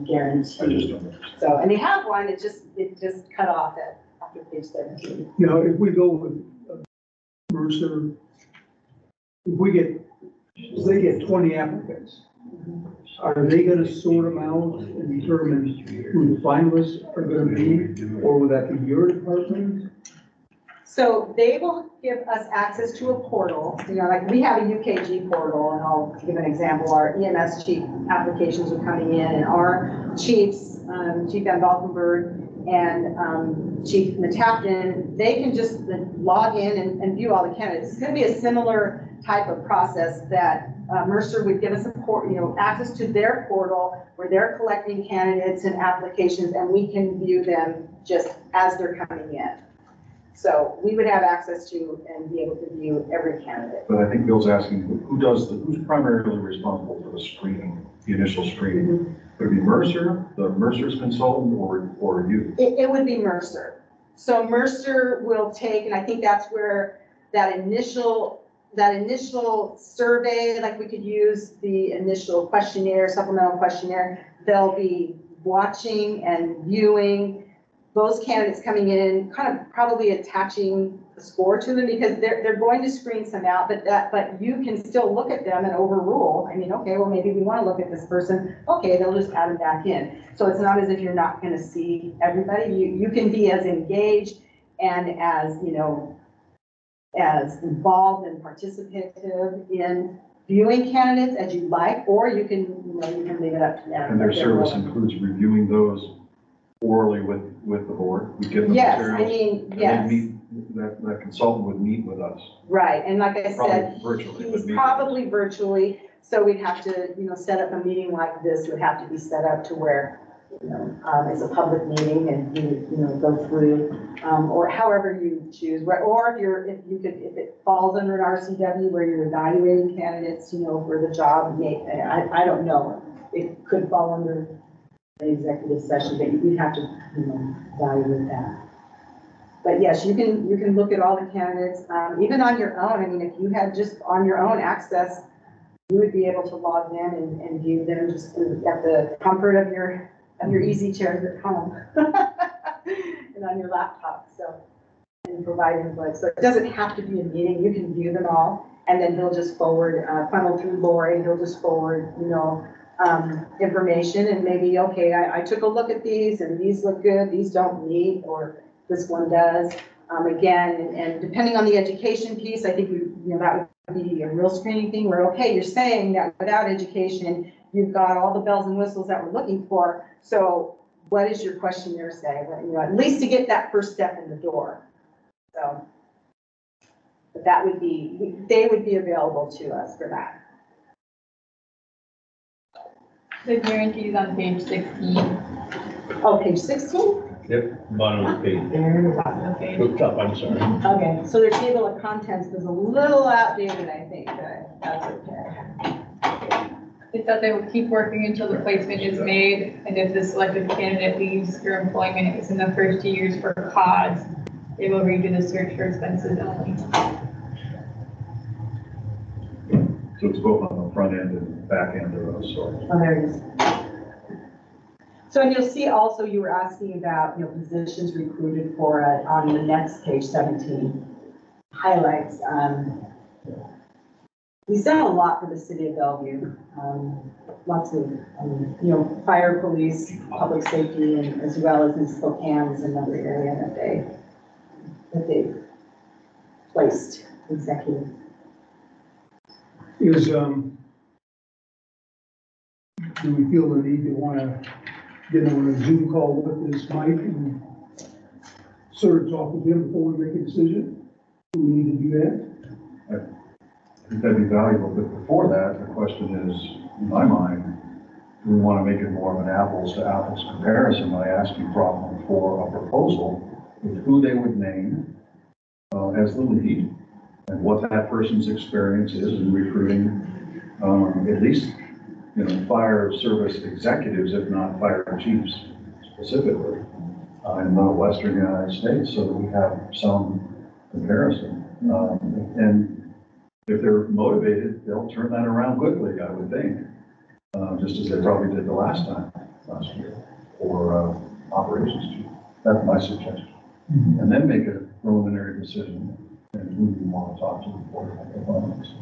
guarantee. I just don't know. So, and they have one, it just cut off after page 17. If we go with Mercer, if they get 20 applicants, are they gonna sort them out and determine who the finalists are gonna be, or will that be your department? So they will give us access to a portal, like we have a UKG portal, and I'll give an example. Our EMS chief applications are coming in, and our chiefs, Chief Van Valkenburg and Chief Matapton, they can just log in and view all the candidates. It's gonna be a similar type of process that Mercer would give us access to their portal where they're collecting candidates and applications, and we can view them just as they're coming in. So we would have access to and be able to view every candidate. But I think Bill's asking, who's primarily responsible for the screening, the initial screening? Would it be Mercer, the Mercer's consultant, or you? It would be Mercer. So Mercer will take, and I think that's where that initial survey, like we could use the initial questionnaire, supplemental questionnaire, they'll be watching and viewing those candidates coming in, kind of probably attaching a score to them, because they're going to screen some out, but you can still look at them and overrule. I mean, okay, well, maybe we want to look at this person. Okay, they'll just add them back in. So it's not as if you're not going to see everybody. You can be as engaged and as, as involved and participative in viewing candidates as you like, or you can, you can leave it up to them. And their service includes reviewing those orally with the board? We give them Yes, materials? I mean, And yes. they meet, that consultant would meet with us, Right, and like I probably said, virtually. but he's meet probably virtually, so we'd have to, set up a meeting like this, would have to be set up to where, it's a public meeting and you, go through, or however you choose, or if it falls under an RCW where you're evaluating candidates, for the job, I don't know. It could fall under an executive session, but you'd have to, evaluate that. But yes, you can look at all the candidates, even on your own. I mean, if you had just on your own access, you would be able to log in and view them just at the comfort of your easy chairs at home and on your laptop. So, and provide input. So it doesn't have to be a meeting. You can view them all, and then he'll just forward, funnel through Lori. He'll just forward, information, and maybe, okay, I took a look at these and these look good. These don't meet, or this one does. Again, and depending on the education piece, I think that would be a real screening thing where, okay, you're saying that without education, you've got all the bells and whistles that we're looking for. So what does your questionnaire say? Well, at least to get that first step in the door. So but that would be, they would be available to us for that. The guarantees on page 16. Oh, page 16? Yep, bottom of the page. Bottom of the page. Looked up, I'm sorry. Okay, so their table of contents is a little outdated, I think, but that's okay. It said they will keep working until the placement is made, and if the selected candidate leaves your employment within the first 2 years for cause, they will redo the search for expenses only. So it's both on the front end and back end of those, so. Oh, there it is. So, and you'll see also, you were asking about, positions recruited for, on the next page 17, highlights. We've done a lot for the city of Bellevue. Lots of, fire, police, public safety, and as well as in Spokane is another area that they placed executive. Is, do we feel the need to want to get on a Zoom call with this Mike and sort of talk with him before we make a decision? Do we need to do that? I think that'd be valuable, but before that, the question is, in my mind, do we want to make it more of an apples to apples comparison by asking probably for a proposal with who they would name as the lead and what that person's experience is in recruiting at least, fire service executives, if not fire chiefs specifically, in the Western United States, so that we have some comparison. And if they're motivated, they'll turn that around quickly, I would think, just as they probably did the last year, for operations chief. That's my suggestion. And then make a preliminary decision and who you want to talk to before the finals.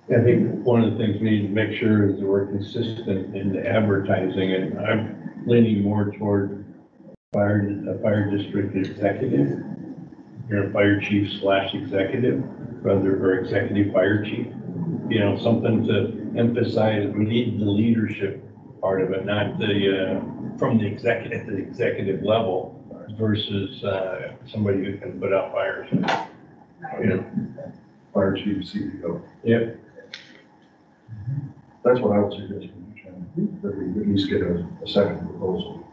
I think one of the things we need to make sure is that we're consistent in the advertising, and I'm leaning more toward a fire district executive, fire chief / executive, or executive fire chief. Something to emphasize. We need the leadership part of it, not from the executive at the executive level versus somebody who can put out fires. Fire chief, CEO. Yep. That's what I would suggest, Mr. Chairman, that we at least get a second proposal.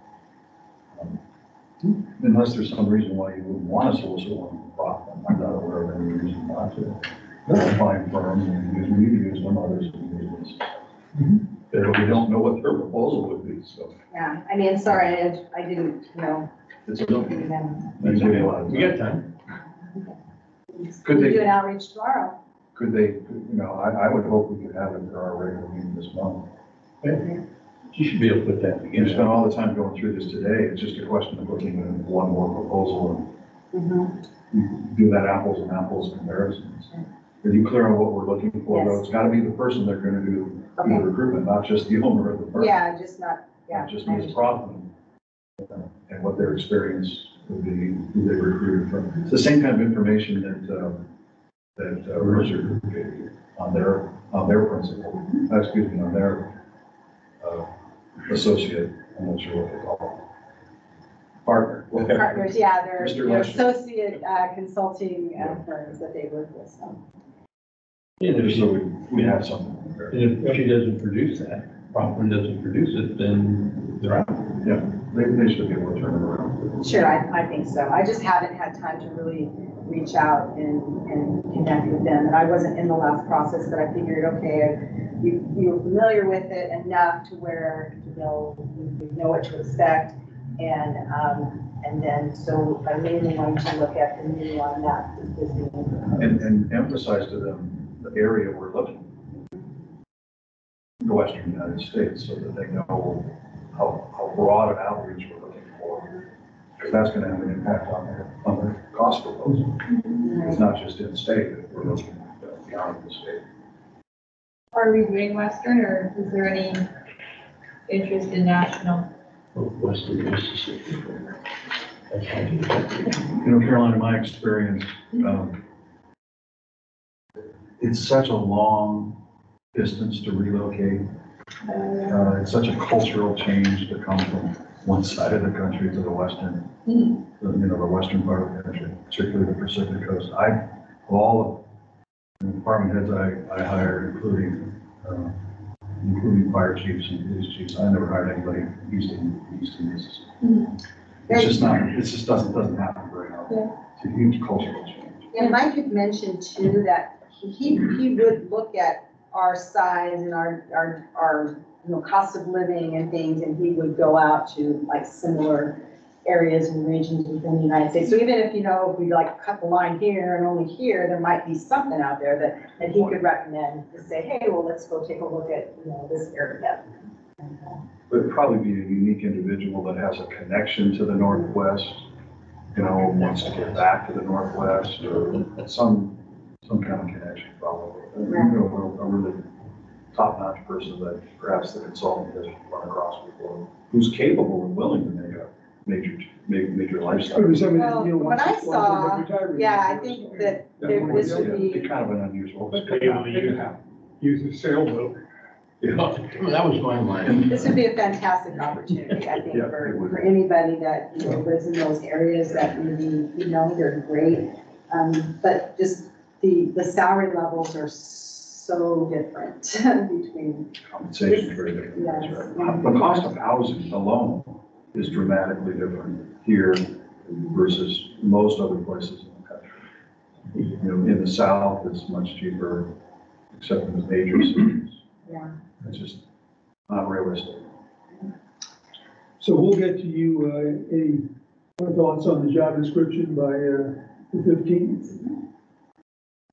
Unless there's some reason why you wouldn't want to solicit one from I'm not aware of any reason not to. They'll find firms and we've used them, others have used us. But we don't know what their proposal would be, so. Yeah, I mean, sorry, I didn't, It's okay. them. That's really a lot of We time. got time. Could We they- do an outreach tomorrow. Could they, I would hope we could have it for our regular meeting this month. You should be able to put that We together. spent all the time going through this today, it's just a question of looking at one more proposal Mhm. and do that apples and apples comparisons. Are you clear on what we're looking for, though? Yes. It's gotta be the person they're gonna do the Okay. recruitment, not just the owner of the firm. Yeah, just not, yeah. Not just I Ms. Prothman. And what their experience would be, who they recruited from. It's the same kind of information that Mercer gave you on their principal, excuse me, on their associate, I'm not sure what they call it. Partner. Partners, yeah, they're Mr. they're Lester. associate consulting firms that they work with, so. And if Just so she, we have something. there. and if she doesn't produce that, Prothman doesn't produce it, then they're out. Yeah, they should be able to turn it around. Sure, I think so. I just haven't had time to really reach out and connect with them. And I wasn't in the last process, but I figured, okay, you're familiar with it enough to where, you know what to expect. And then, so I mainly wanted to look at the new one, that existing. And emphasize to them the area we're looking. The Western United States, so that they know how broad an outreach we're looking for. Because that's gonna have an impact on their cost proposal. It's not just in state, we're looking beyond the state. Are we doing Western, or is there any interest in national? Western Mississippi. That's how you do that. Caroline, in my experience, it's such a long distance to relocate. It's such a cultural change to come from one side of the country to the western, the western part of the country, particularly the Pacific Coast. All of the department heads I hired, including fire chiefs and police chiefs, I never hired anybody east of Mississippi. It's just not, it just doesn't happen very often. Yeah. It's a huge cultural change. And Mike had mentioned too, that he would look at our size and our cost of living and things, and he would go out to like similar areas and regions within the United States. So even if, if we like cut the line here and only here, there might be something out there that he could recommend to say, hey, well, let's go take a look at, this area. But it'd probably be a unique individual that has a connection to the Northwest, wants to get back to the Northwest, or some kind of connection probably. A really top-notch person that perhaps the consultant has run across before, who's capable and willing to make a major lifestyle. Could be somebody that, Well, wants when to- I wants to saw, retire. yeah, I think that this would It'd be be, kind of an unusual. But they use a sailboat. Yeah. That was my line. this would be a fantastic opportunity, I think, Yeah, it would. for anybody that, lives in those areas that maybe, they're great. But just the salary levels are so different between, Compensation is very different. That's Yes. right. The cost of housing alone is dramatically different here versus most other places in the country. In the South, it's much cheaper, except in the major cities. yeah. It's just not realistic. So we'll get to you, our thoughts on the job description by, the 15th.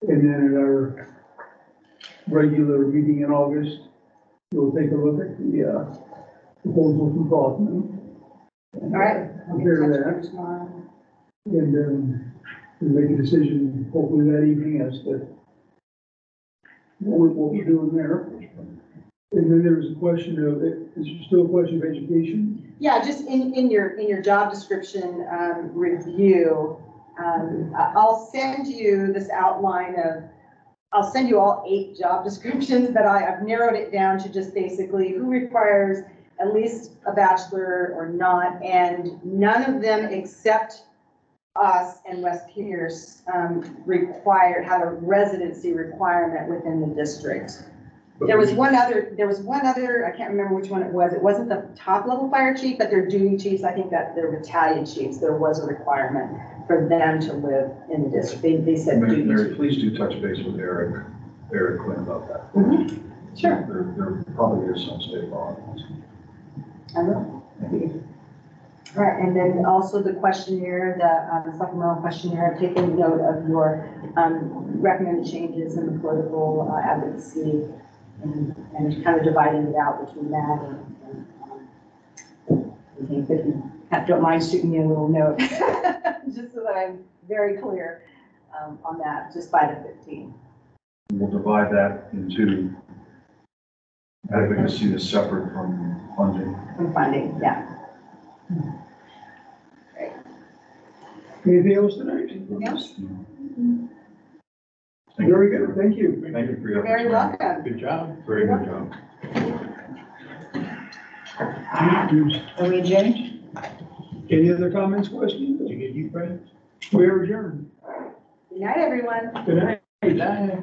And then at our regular meeting in August, we'll take a look at the, proposal from Prothman. All right. I'll get Compare in touch that. with you tomorrow. And we'll make a decision hopefully that evening as to what we're doing there. And then there was a question of, is there still a question of education? Yeah, just in your job description, review, I'll send you this outline I'll send you all 8 job descriptions, but I've narrowed it down to just basically who requires at least a bachelor or not, and none of them except us and West Pierce, have a residency requirement within the district. There was one other, I can't remember which one it was. It wasn't the top level fire chief, but their duty chiefs, I think that their battalion chiefs, there was a requirement for them to live in the district. They said duty Mary, chief. please do touch base with Eric Quinn about that. Sure. There probably is some state law. I will. All right, and then also the questionnaire, the supplemental questionnaire, I've taken note of your recommended changes in the political advocacy and kind of dividing it out between that and if you don't mind shooting me a little note, just so that I'm very clear on that, just by the 15th. We'll divide that into advocacy is separate from funding. From funding, yeah. Anything else tonight? Anything else? Very good, thank you. Thank you for You're your. very welcome. Good job. Very good job. Are we adjourned? Any other comments, questions? Did you get you, Fred? We are adjourned. Good night, everyone. Good night. Good night.